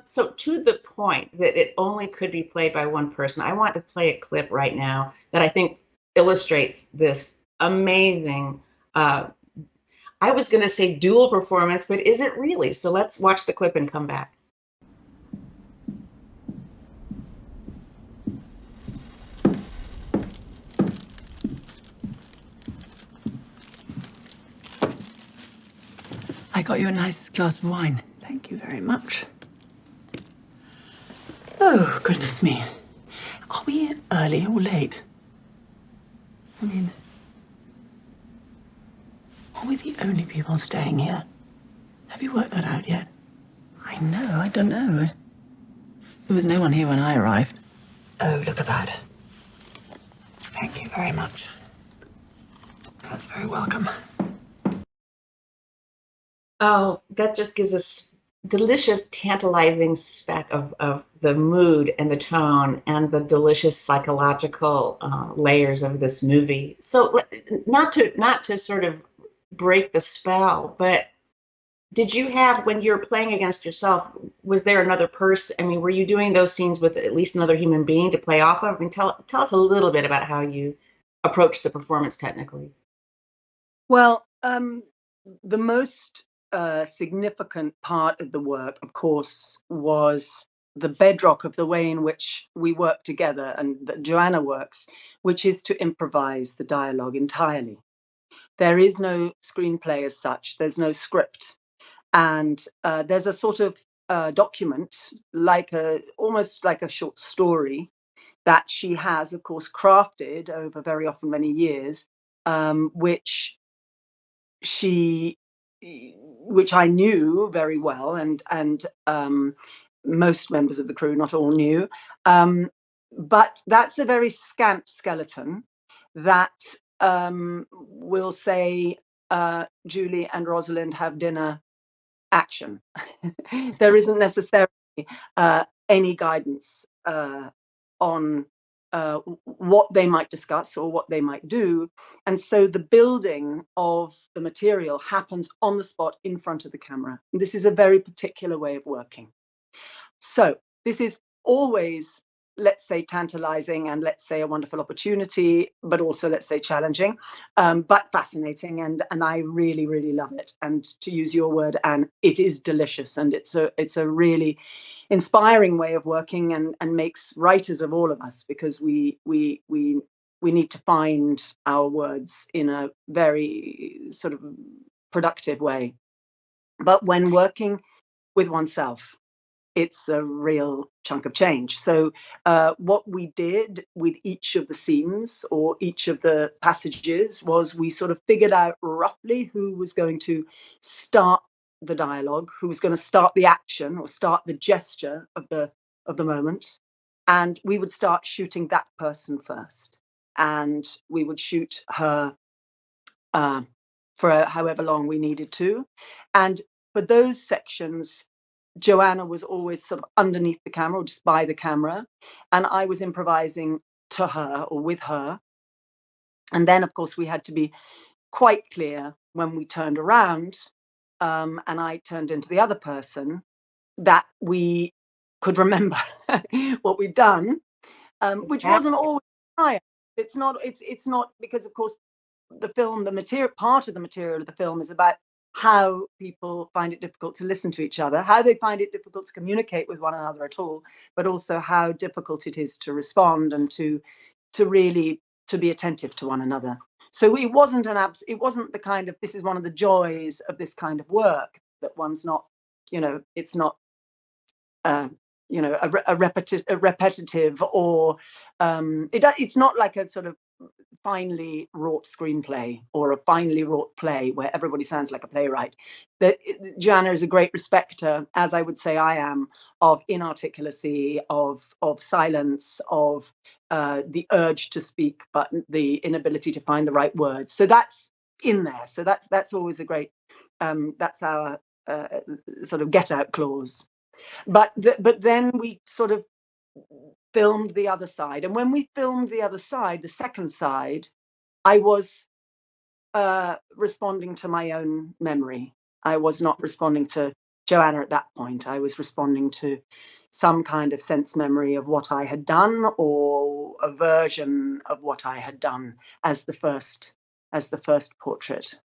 So to the point that it only could be played by one person, I want to play a clip right now that I think illustrates this amazing, uh, I was going to say dual performance, but is it really? So let's watch the clip and come back. I got you a nice glass of wine. Thank you very much. Oh, goodness me. Are we early or late? I mean, are we the only people staying here? Have you worked that out yet? I know, I don't know. There was no one here when I arrived. Oh, look at that. Thank you very much. That's very welcome. Oh, that just gives us delicious, tantalizing speck of the mood and the tone and the delicious psychological layers of this movie. So, not to sort of break the spell, but did you have, when you're playing against yourself, was there another person? I mean, were you doing those scenes with at least another human being to play off of? I mean, tell us a little bit about how you approach the performance technically. Well, the most significant part of the work, of course, was the bedrock of the way in which we work together and that Joanna works, which is to improvise the dialogue entirely. There is no screenplay as such, there's no script. And there's a sort of document, almost like a short story, that she has, of course, crafted over very often many years, which I knew very well, and most members of the crew, not all, knew. But that's a very scant skeleton that will say, Julie and Rosalind have dinner, action. There isn't necessarily any guidance on what they might discuss or what they might do. And so the building of the material happens on the spot in front of the camera. This is a very particular way of working. So this is always, let's say, tantalizing, and let's say a wonderful opportunity, but also, let's say, challenging, but fascinating. And I really, really love it. And to use your word, Anne, it is delicious. And it's a really inspiring way of working, and makes writers of all of us, because we need to find our words in a very sort of productive way. But when working with oneself, it's a real chunk of change. So what we did with each of the scenes or each of the passages was we sort of figured out roughly who was going to start the dialogue, who was going to start the action or start the gesture of the moment. And we would start shooting that person first. And we would shoot her for however long we needed to. And for those sections, Joanna was always sort of underneath the camera or just by the camera, and I was improvising to her or with her. And then, of course, we had to be quite clear when we turned around, and I turned into the other person, that we could remember what we'd done, which wasn't always right. It's not because, of course, the film, the material, part of the material of the film is about how people find it difficult to listen to each other, how they find it difficult to communicate with one another at all, but also how difficult it is to respond and to really to be attentive to one another. So it wasn't the kind of, this is one of the joys of this kind of work, that one's not, it's not a repetitive, or it's not like a sort of finely wrought screenplay or a finely wrought play where everybody sounds like a playwright. Joanna is a great respecter, as I would say I am, of inarticulacy, of silence, of the urge to speak, but the inability to find the right words. So that's in there. So that's always a great, that's our sort of get out clause. But then we sort of filmed the other side. And when we filmed the other side, the second side, I was responding to my own memory. I was not responding to Joanna at that point. I was responding to some kind of sense memory of what I had done, or a version of what I had done as the first portrait.